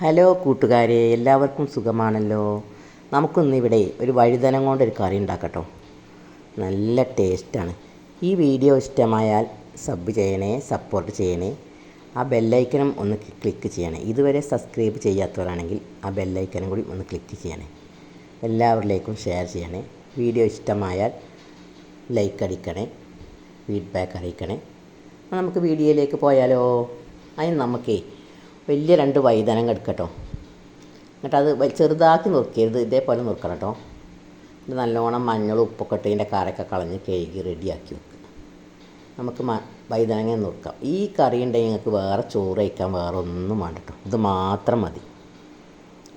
Hello കൂട്ടുകാരെ, എല്ലാവർക്കും സുഖമാണല്ലോ. നമുക്കൊന്നിവിടെ ഒരു വഴുതനം കൊണ്ടൊരു കറി ഉണ്ടാക്കട്ടോ. നല്ല ടേസ്റ്റാണ്. ഈ വീഡിയോ ഇഷ്ടമായാൽ സബ് ചെയ്യണേ, സപ്പോർട്ട് ചെയ്യണേ. ആ ബെല്ലൈക്കനും ഒന്ന് ക്ലിക്ക് ചെയ്യണേ. ഇതുവരെ സബ്സ്ക്രൈബ് ചെയ്യാത്തവരാണെങ്കിൽ ആ ബെല്ലൈക്കനും കൂടി ഒന്ന് ക്ലിക്ക് ചെയ്യണേ. എല്ലാവരിലേക്കും ഷെയർ ചെയ്യണേ. വീഡിയോ ഇഷ്ടമായാൽ ലൈക്ക് അടിക്കണേ, ഫീഡ്ബാക്ക് അറിയിക്കണേ. നമുക്ക് വീഡിയോയിലേക്ക് പോയാലോ. അതിന് നമുക്കേ വലിയ 2 വഴുതനങ്ങ എടുക്കട്ടോ. എന്നിട്ട് അത് ചെറുതാക്കി നുറുക്കരുത്, ഇതേപോലെ നുറുക്കണം കേട്ടോ. ഇത് നല്ലോണം മഞ്ഞളും ഉപ്പൊക്കെ ഇട്ട് ഇതിൻ്റെ കറയൊക്കെ കളഞ്ഞ് കഴുകി റെഡിയാക്കി വെക്കുക. നമുക്ക് വഴുതനങ്ങ നുറുക്കാം. ഈ കറി ഉണ്ടെങ്കിൽ നിങ്ങൾക്ക് വേറെ ചോറ് കഴിക്കാൻ വേറെ ഒന്നും വേണ്ട കേട്ടോ. ഇത് മാത്രം മതി.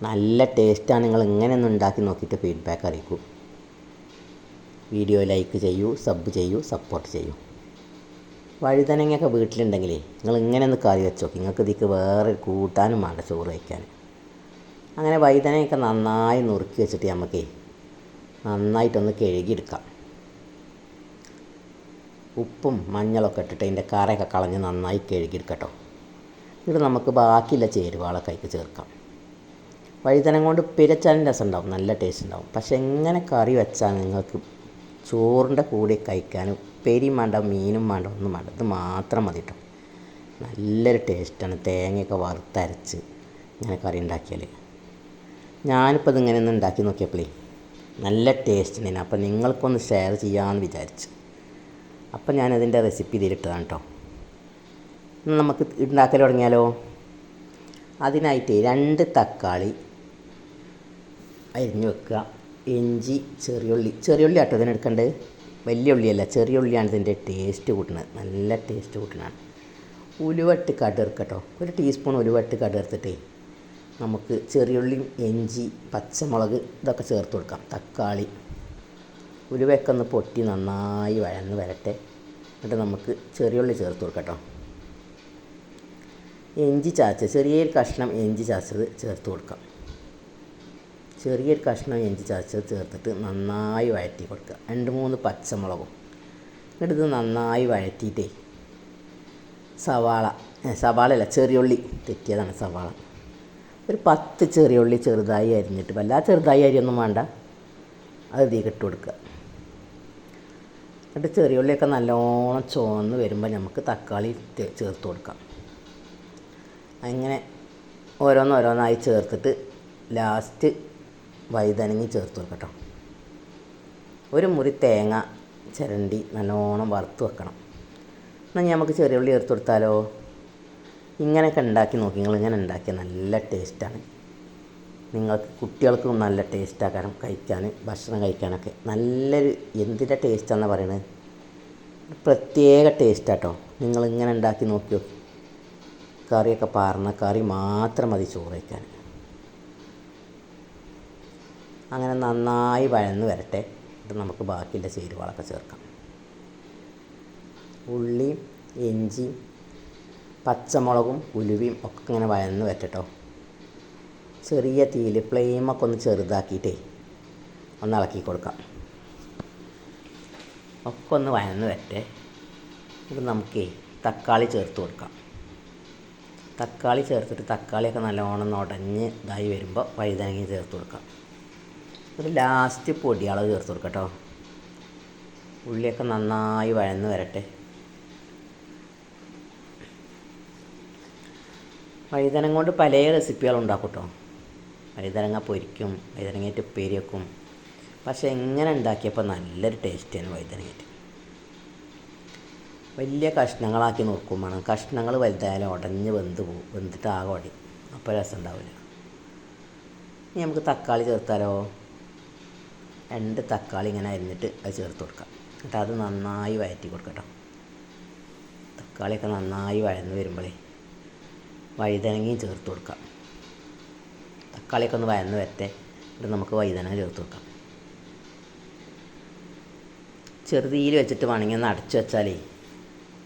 നല്ല ടേസ്റ്റാണ്. നിങ്ങൾ ഇങ്ങനെയൊന്നും ഉണ്ടാക്കി നോക്കിയിട്ട് ഫീഡ്ബാക്ക് അറിയിക്കൂ. വീഡിയോ ലൈക്ക് ചെയ്യൂ, സബ് ചെയ്യൂ, സപ്പോർട്ട് ചെയ്യൂ. വഴുതനങ്ങയൊക്കെ വീട്ടിലുണ്ടെങ്കിലേ നിങ്ങൾ ഇങ്ങനെ ഒന്ന് കറി വെച്ചോ. നിങ്ങൾക്ക് ഇതിക്ക് വേറെ കൂട്ടാനും വേണ്ട ചോറ് വയ്ക്കാൻ. അങ്ങനെ വഴുതനയൊക്കെ നന്നായി നുറുക്കി വെച്ചിട്ട് നമുക്കേ നന്നായിട്ടൊന്ന് കഴുകിയെടുക്കാം. ഉപ്പും മഞ്ഞളൊക്കെ ഇട്ടിട്ട് അതിൻ്റെ കറയൊക്കെ കളഞ്ഞ് നന്നായി കഴുകിയെടുക്കട്ടോ. ഇത് നമുക്ക് ബാക്കിയുള്ള ചേരുവകളൊക്കെ അതിലേക്ക് ചേർക്കാം. വഴുതനം കൊണ്ട് പിരച്ചാലും രസം ഉണ്ടാവും, നല്ല ടേസ്റ്റ് ഉണ്ടാവും. പക്ഷെ എങ്ങനെ കറി വെച്ചാൽ നിങ്ങൾക്ക് ചോറിൻ്റെ കൂടെ കഴിക്കാനും ഉപ്പേരിയും വേണ്ട, മീനും വേണ്ട, ഒന്നും വേണ്ട. ഇത് മാത്രം മതി കേട്ടോ. നല്ലൊരു ടേസ്റ്റാണ്. തേങ്ങയൊക്കെ വറുത്തരച്ച് ഇങ്ങനെ കറി ഉണ്ടാക്കിയാൽ. ഞാനിപ്പോൾ ഇതിങ്ങനെ ഒന്ന് ഉണ്ടാക്കി നോക്കിയപ്പോഴേ നല്ല ടേസ്റ്റ് ഉണ്ടായിരുന്നു. അപ്പോൾ നിങ്ങൾക്കൊന്ന് ഷെയർ ചെയ്യാമെന്ന് വിചാരിച്ചു. അപ്പോൾ ഞാനതിൻ്റെ റെസിപ്പി ഇതിലിട്ടതാണ് കേട്ടോ. നമുക്ക് ഉണ്ടാക്കൽ തുടങ്ങിയാലോ. അതിനായിട്ട് 2 തക്കാളി അരിഞ്ഞ് വെക്കുക. ഇഞ്ചി, ചെറിയുള്ളി ആട്ടോ ഇതിനെടുക്കേണ്ടത്. വലിയ ഉള്ളിയല്ല, ചെറിയ ഉള്ളിയാണ് ഇതിൻ്റെ ടേസ്റ്റ് കൂട്ടുന്നത്. നല്ല ടേസ്റ്റ് കൂട്ടുന്നതാണ്. ഉലുവട്ട് കടുക് 1 ടീസ്പൂൺ ഉലുവട്ട് കടുക് നമുക്ക് ചെറിയുള്ളിയും ഇഞ്ചി, പച്ചമുളക് ഇതൊക്കെ ചേർത്ത് കൊടുക്കാം. തക്കാളി, ഉലുവയൊക്കെ ഒന്ന് പൊട്ടി നന്നായി വഴന്ന് വരട്ടെ. എന്നിട്ട് നമുക്ക് ചെറിയുള്ളി ചേർത്ത് കൊടുക്കാം. ഇഞ്ചി ചതച്ചത്, ചെറിയൊരു കഷ്ണം ഇഞ്ചി ചതച്ചത് ചേർത്ത് കൊടുക്കാം. ചെറിയൊരു കഷ്ണം ഇഞ്ചി ചതച്ചത് ചേർത്തിട്ട് നന്നായി വഴറ്റി കൊടുക്കുക. 2-3 പച്ചമുളകും. എന്നിട്ട് ഇത് നന്നായി വഴറ്റിയിട്ടേ സവാളയല്ല ചെറിയുള്ളി, തെറ്റിയതാണ്, സവാള. ഒരു 10 ചെറിയുള്ളി ചെറുതായി അരിഞ്ഞിട്ട്, വല്ലാതെ ചെറുതായി അരിയൊന്നും വേണ്ട, അത് ഇതിലേക്ക് ഇട്ട് കൊടുക്കുക. എന്നിട്ട് ചെറിയുള്ളിയൊക്കെ നല്ലോണം ചുവന്ന് വരുമ്പോൾ നമുക്ക് തക്കാളി ചേർത്ത് കൊടുക്കാം. അങ്ങനെ ഓരോന്നോരോന്നായി ചേർത്തിട്ട് ലാസ്റ്റ് വഴുതനങ്ങ ചേർത്ത് വെക്കട്ടോ. ഒരു മുറി തേങ്ങ ചിരണ്ടി നല്ലോണം വറുത്ത് വെക്കണം. എന്നാൽ നമുക്ക് ചെറിയ ഉള്ളി ചേർത്ത് കൊടുത്താലോ. ഇങ്ങനെയൊക്കെ ഉണ്ടാക്കി നോക്കി. നിങ്ങളിങ്ങനെ ഉണ്ടാക്കിയാൽ നല്ല ടേസ്റ്റാണ്. നിങ്ങൾക്ക് കുട്ടികൾക്കും നല്ല ടേസ്റ്റാക്കണം, കഴിക്കാൻ, ഭക്ഷണം കഴിക്കാനൊക്കെ നല്ലൊരു എന്തിൻ്റെ ടേസ്റ്റാണെന്നാണ് പറയുന്നത്. പ്രത്യേക ടേസ്റ്റാട്ടോ. നിങ്ങളിങ്ങനെ ഉണ്ടാക്കി നോക്കിയോ. കറിയൊക്കെ പാർന്ന കറി മാത്രം മതി ചോറ് വയ്ക്കാൻ. അങ്ങനെ നന്നായി വഴന്ന് വരട്ടെ. ഇത് നമുക്ക് ബാക്കിയുള്ള ചേരുവകളൊക്കെ ചേർക്കാം. ഉള്ളിയും ഇഞ്ചിയും പച്ചമുളകും ഉലുവയും ഒക്കെ ഇങ്ങനെ വഴന്ന് വരട്ടോ. ചെറിയ തീയിൽ ഫ്ലെയിമൊക്കെ ഒന്ന് ചെറുതാക്കിയിട്ടേ ഒന്ന് ഇളക്കി കൊടുക്കാം. ഒക്കെ ഒന്ന് വഴന്ന് വരട്ടെ. ഇത് നമുക്ക് തക്കാളി ചേർത്ത് കൊടുക്കാം. തക്കാളി ചേർത്തിട്ട് തക്കാളിയൊക്കെ നല്ലോണം ഉടഞ്ഞ് ഇതായി വരുമ്പോൾ വഴുതനങ്ങ ചേർത്ത് കൊടുക്കാം. ഒരു ലാസ്റ്റ് പൊടിയളവ് ചേർത്ത് കൊടുക്കട്ടോ. ഉള്ളിയൊക്കെ നന്നായി വഴന്ന് വരട്ടെ. വഴുതനം കൊണ്ട് പല റെസിപ്പികളുണ്ടാക്കും കേട്ടോ. വഴുതനങ്ങ പൊരിക്കും, വഴുതനങ്ങയിട്ട് ഉപ്പേരി വെക്കും. പക്ഷെ എങ്ങനെ ഉണ്ടാക്കിയപ്പോൾ നല്ലൊരു ടേസ്റ്റാണ് വഴുതനങ്ങയിട്ട്. വലിയ കഷ്ണങ്ങളാക്കി നുറുക്കും വേണം. കഷ്ണങ്ങൾ വലുതായാലും ഉടഞ്ഞ് വെന്തിട്ട് ആകെ ഉടയും. അപ്പോൾ രസം ഉണ്ടാവില്ല. ഇനി നമുക്ക് തക്കാളി ചേർത്താലോ. 2 തക്കാളി ഇങ്ങനെ അരിഞ്ഞിട്ട് അത് ചേർത്ത് കൊടുക്കാം. എന്നിട്ട് അത് നന്നായി വഴറ്റി കൊടുക്കട്ടോ. തക്കാളിയൊക്കെ നന്നായി വഴന്ന് വരുമ്പോഴേ വഴുതനങ്ങയും ചേർത്ത് കൊടുക്കാം. തക്കാളിയൊക്കെ ഒന്ന് വഴന്ന് വരട്ടെ. എന്നിട്ട് നമുക്ക് വഴുതനങ്ങ ചേർത്ത് കൊടുക്കാം. ചെറുതീയിൽ വെച്ചിട്ട് വേണമെങ്കിൽ ഒന്ന് അടച്ചു വെച്ചാലേ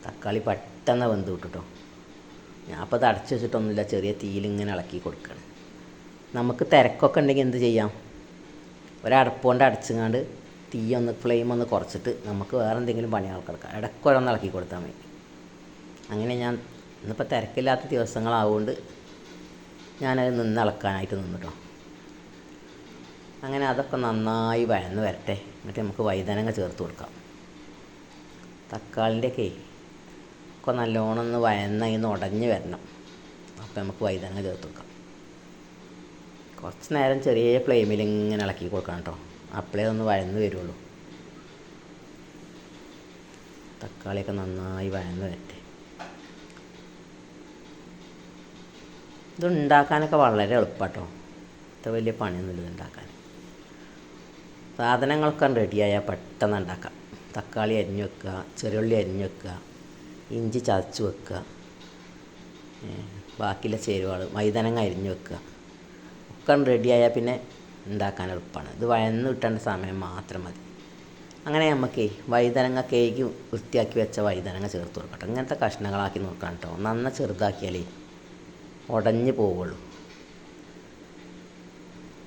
തക്കാളി പെട്ടെന്ന് വെന്ത് കിട്ടും. ഞാൻ അപ്പോൾ അത് അടച്ചു വെച്ചിട്ടൊന്നുമില്ല, ചെറിയ തീയിൽ ഇങ്ങനെ ഇളക്കി കൊടുക്കണം. നമുക്ക് തിരക്കൊക്കെ ഉണ്ടെങ്കിൽ എന്ത് ചെയ്യാം, ഒരടപ്പ് കൊണ്ട് അടച്ചുകൊണ്ട് ഫ്ലെയിം ഒന്ന് കുറച്ചിട്ട് നമുക്ക് വേറെ എന്തെങ്കിലും പണികൾക്ക് എടുക്കാം. ഇടയ്ക്കൊരൊന്ന് ഇളക്കി കൊടുത്താൽ മതി. അങ്ങനെ ഞാൻ ഇന്നിപ്പോൾ തിരക്കില്ലാത്ത ദിവസങ്ങളാവുകൊണ്ട് ഞാനത് ഇളക്കാനായിട്ട് നിന്നിട്ടോ. അങ്ങനെ അതൊക്കെ നന്നായി വഴന്ന് വരട്ടെ. എന്നിട്ട് നമുക്ക് വഴുതനങ്ങ ചേർത്ത് കൊടുക്കാം. തക്കാളിൻ്റെയൊക്കെ ഒക്കെ നല്ലോണം ഒന്ന് വഴന്ന് ഉടഞ്ഞ് വരണം. അപ്പോൾ നമുക്ക് വഴുതനങ്ങ ചേർത്ത് കൊടുക്കാം. കുറച്ച് നേരം ചെറിയ ഫ്ലെയിമിൽ ഇങ്ങനെ ഇളക്കി കൊടുക്കണം കേട്ടോ. അപ്പോഴേ ഒന്ന് വഴന്ന് വരുള്ളൂ. തക്കാളിയൊക്കെ നന്നായി വഴന്ന് വരട്ടെ. ഇത് ഉണ്ടാക്കാനൊക്കെ വളരെ എളുപ്പമാട്ടോ. അത്ര വലിയ പണിയൊന്നുമില്ല ഇത് ഉണ്ടാക്കാൻ. സാധനങ്ങളൊക്കെ റെഡിയായാൽ പെട്ടെന്ന് ഉണ്ടാക്കാം. തക്കാളി അരിഞ്ഞ് വെക്കുക, ചെറിയുള്ളി അരിഞ്ഞ് വെക്കുക, ഇഞ്ചി ചതച്ച് വെക്കുക, ബാക്കിയുള്ള ചേരുവകൾ വഴുതനങ്ങ അരിഞ്ഞ് വെക്കുക. ഒക്കെ റെഡിയായാൽ പിന്നെ ഉണ്ടാക്കാൻ എളുപ്പമാണ്. ഇത് വഴന്ന് കിട്ടേണ്ട സമയം മാത്രം മതി. അങ്ങനെ നമുക്ക് വഴുതനങ്ങ കേക്ക് വൃത്തിയാക്കി വെച്ച വഴുതനങ്ങ ചേർത്ത് കൊടുക്കട്ടെ. ഇങ്ങനത്തെ കഷ്ണങ്ങളാക്കി നോക്കാം കേട്ടോ. നന്ന ചെറുതാക്കിയാലേ ഉടഞ്ഞ് പോവുള്ളൂ.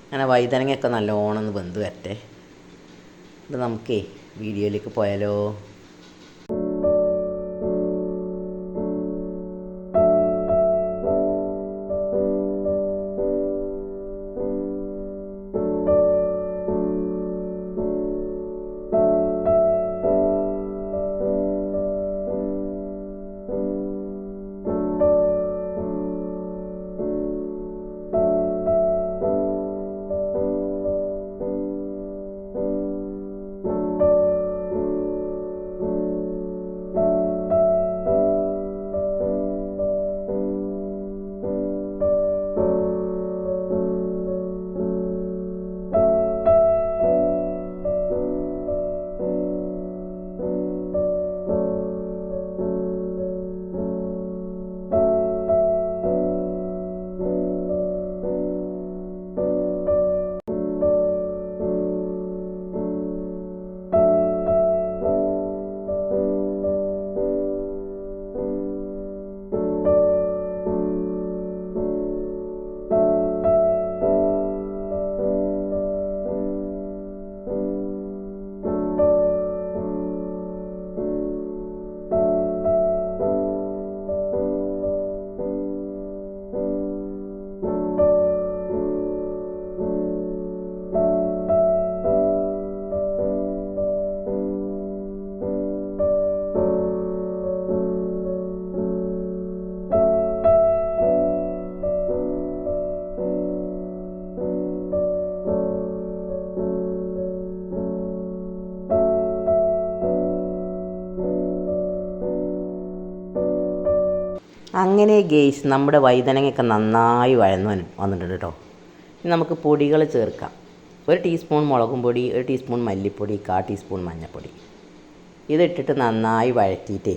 അങ്ങനെ വഴുതനങ്ങയൊക്കെ നല്ലോണം ഒന്ന് വെന്ത് വരട്ടെ. ഇത് നമുക്ക് വീഡിയോയിലേക്ക് പോയാലോ. അങ്ങനെ ഗെയ്സ് നമ്മുടെ വഴുതനങ്ങയൊക്കെ നന്നായി വഴന്ന് വന്നിട്ടുണ്ട് കേട്ടോ. ഇനി നമുക്ക് പൊടികൾ ചേർക്കാം. 1 ടീസ്പൂൺ മുളകും പൊടി, 1 ടീസ്പൂൺ മല്ലിപ്പൊടി, 1/4 ടീസ്പൂൺ മഞ്ഞൾപ്പൊടി. ഇതിട്ടിട്ട് നന്നായി വഴറ്റിയിട്ടേ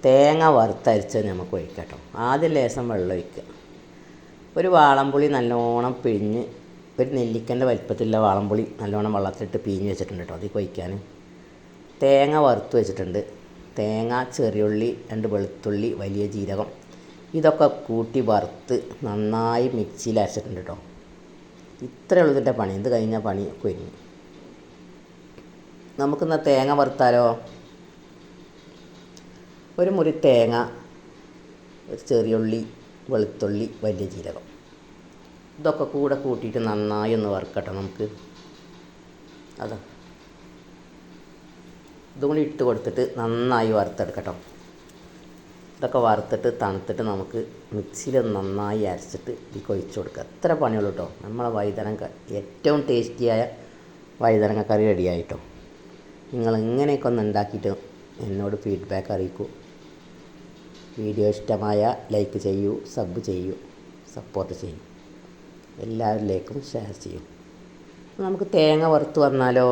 തേങ്ങ വറുത്തരച്ച് നമുക്ക് ഒഴിക്കാം കേട്ടോ. ആദ്യം ലേശം വെള്ളം ഒഴിക്കുക. ഒരു വാളംപുളി നല്ലോണം പിഴിഞ്ഞ്, ഒരു നെല്ലിക്കൻ്റെ വലിപ്പത്തിലുള്ള വാളംപുളി നല്ലോണം വെള്ളത്തിലിട്ട് പിഴിഞ്ഞ് വെച്ചിട്ടുണ്ട് കേട്ടോ. അതിൽ ഒഴിക്കാൻ തേങ്ങ വറുത്ത് വെച്ചിട്ടുണ്ട്. തേങ്ങ, ചെറിയുള്ളി, 2 വെളുത്തുള്ളി, വലിയ ജീരകം ഇതൊക്കെ കൂട്ടി വറുത്ത് നന്നായി മിക്സിയിൽ അരച്ചിട്ടുണ്ട് കേട്ടോ. ഇത്രയേ ഉള്ളൂ ഇതിൻ്റെ പണി. ഇത് കഴിഞ്ഞാൽ പണി കഴിഞ്ഞു. നമുക്കിന്ന് തേങ്ങ വറുത്താലോ. ഒരു മുറി തേങ്ങ, ഒരു ചെറിയുള്ളി, വെളുത്തുള്ളി, വലിയ ജീരകം ഇതൊക്കെ കൂടെ കൂട്ടിയിട്ട് നന്നായി ഒന്ന് വറുക്കട്ടെ നമുക്ക്. അതാ ഇതും കൂടി ഇട്ട് കൊടുത്തിട്ട് നന്നായി വറുത്തെടുക്കട്ടോ. ഇതൊക്കെ വറുത്തിട്ട് തണുത്തിട്ട് നമുക്ക് മിക്സിയിൽ നന്നായി അരച്ചിട്ട് ഇതിൽ ഒഴിച്ച് കൊടുക്കുക. എത്ര പണിയുള്ളൂ കേട്ടോ. നമ്മളെ വഴുതനങ്ങ ഏറ്റവും ടേസ്റ്റിയായ വഴുതനങ്ങ കറി റെഡിയായിട്ടോ. നിങ്ങൾ ഇങ്ങനെയൊക്കെ ഒന്ന് ഉണ്ടാക്കിയിട്ട് എന്നോട് ഫീഡ്ബാക്ക് അറിയിക്കൂ. വീഡിയോ ഇഷ്ടമായ ലൈക്ക് ചെയ്യൂ, സബ് ചെയ്യൂ, സപ്പോർട്ട് ചെയ്യൂ. എല്ലാവരിലേക്കും ഷെയർ ചെയ്യൂ. നമുക്ക് തേങ്ങ വറുത്ത് വന്നാലോ.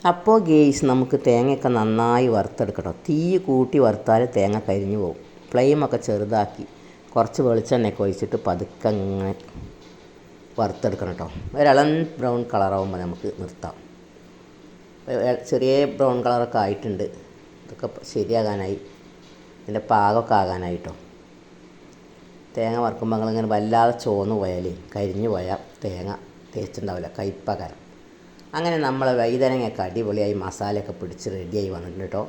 അപ്പോൾ ഗേയ്സ് നമുക്ക് തേങ്ങയൊക്കെ നന്നായി വറുത്തെടുക്കണം. തീ കൂട്ടി വറുത്താൽ തേങ്ങ കരിഞ്ഞു പോകും. ഫ്ലെയിമൊക്കെ ചെറുതാക്കി കുറച്ച് വെളിച്ചെണ്ണയൊക്കെ ഒഴിച്ചിട്ട് പതുക്കെ ഇങ്ങനെ വറുത്തെടുക്കണം കേട്ടോ. ഒരിളം ബ്രൗൺ കളറാകുമ്പോൾ നമുക്ക് നിർത്താം. ചെറിയ ബ്രൗൺ കളറൊക്കെ ആയിട്ടുണ്ട്. ഇതൊക്കെ ശരിയാകാനായി, ഇതിൻ്റെ പാകമൊക്കെ ആകാനായിട്ടോ. തേങ്ങ വറുക്കുമ്പോൾ ഞങ്ങളിങ്ങനെ വല്ലാതെ ചോന്ന് പോയാൽ കരിഞ്ഞു പോയാൽ തേങ്ങ ടേസ്റ്റ് ഉണ്ടാവില്ല, കയ്പ്പകരം. അങ്ങനെ നമ്മളെ വൈതനങ്ങയൊക്കെ അടിപൊളിയായി മസാലയൊക്കെ പിടിച്ച് റെഡിയായി വന്നിട്ടുണ്ട് കേട്ടോ.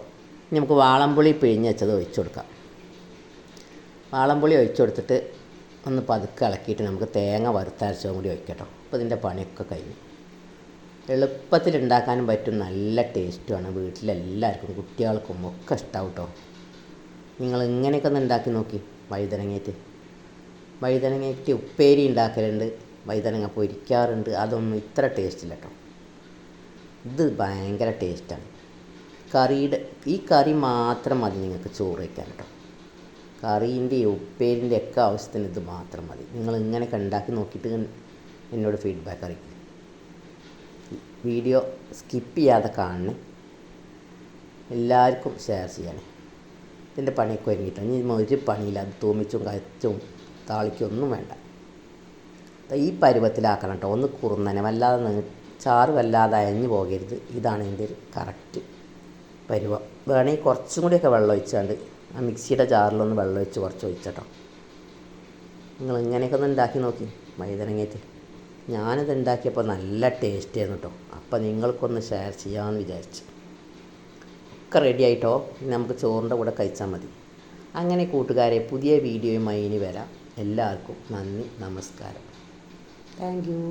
ഇനി നമുക്ക് വാളംപുളി പിഴിഞ്ഞ് വെച്ചത് ഒഴിച്ചു കൊടുക്കാം. വാളംപുളി ഒഴിച്ചു കൊടുത്തിട്ട് ഒന്ന് പതുക്കെ ഇളക്കിയിട്ട് നമുക്ക് തേങ്ങ വറുത്തരച്ചതും കൂടി ഒഴിക്കട്ടോ. അപ്പോൾ ഇതിൻ്റെ പണിയൊക്കെ കഴിഞ്ഞു. എളുപ്പത്തിൽ ഉണ്ടാക്കാനും പറ്റും, നല്ല ടേസ്റ്റുമാണ്. വീട്ടിലെല്ലാവർക്കും കുട്ടികൾക്കും ഒക്കെ ഇഷ്ടമാവും കേട്ടോ. നിങ്ങൾ ഇങ്ങനെയൊക്കെ ഒന്ന് ഉണ്ടാക്കി നോക്കി. വഴുതനങ്ങയ്ക്ക് ഉപ്പേരി ഉണ്ടാക്കലുണ്ട്, വഴുതനങ്ങ പൊരിക്കാറുണ്ട്. അതൊന്നും ഇത്ര ടേസ്റ്റില്ല കേട്ടോ. ഇത് ഭയങ്കര ടേസ്റ്റാണ്. ഈ കറി മാത്രം മതി നിങ്ങൾക്ക് ചോറ് വയ്ക്കാൻ കേട്ടോ. കറീൻ്റെ ഉപ്പേരിൻ്റെ ഒക്കെ ആവശ്യത്തിന് ഇത് മാത്രം മതി. നിങ്ങൾ ഇങ്ങനെയൊക്കെ ഉണ്ടാക്കി നോക്കിയിട്ട് എന്നോട് ഫീഡ്ബാക്ക് അറിയിക്കും. വീഡിയോ സ്കിപ്പ് ചെയ്യാതെ കാണണേ, എല്ലാവർക്കും ഷെയർ ചെയ്യണേ. ഇതിൻ്റെ പണിയൊക്കെ ഒരുങ്ങിയിട്ടാണ്. ഇനി ഒരു പണിയില്ല. അത് തൂമിച്ചും കച്ചും താളിക്കും ഒന്നും വേണ്ട. ഈ പരുവത്തിലാക്കണം കേട്ടോ. ഒന്ന് കുറുന്നനെ, വല്ലാതെ ചാറ് വല്ലാതെ അയഞ്ഞു പോകരുത്. ഇതാണ് ഇതിൻ്റെ ഒരു കറക്റ്റ് പരുവം. വേണമെങ്കിൽ കുറച്ചും കൂടിയൊക്കെ വെള്ളം ഒഴിച്ചാണ്ട് ആ മിക്സിയുടെ ജാറിലൊന്ന് വെള്ളം ഒഴിച്ച് കുറച്ച് ഒഴിച്ചട്ടോ. നിങ്ങൾ ഇങ്ങനെയൊക്കെ ഒന്ന് ഉണ്ടാക്കി നോക്കി വഴുതനങ്ങയിട്ട്. ഞാനിത് ഉണ്ടാക്കിയപ്പോൾ നല്ല ടേസ്റ്റ് ആയിരുന്നു കേട്ടോ. അപ്പോൾ നിങ്ങൾക്കൊന്ന് ഷെയർ ചെയ്യാമെന്ന് വിചാരിച്ചു. ഒക്കെ റെഡി ആയിട്ടോ. ഇനി നമുക്ക് ചോറിൻ്റെ കൂടെ കഴിച്ചാൽ മതി. അങ്ങനെ കൂട്ടുകാരെ, പുതിയ വീഡിയോയുമായി ഇനി വരാം. എല്ലാവർക്കും നന്ദി, നമസ്കാരം. Thank you.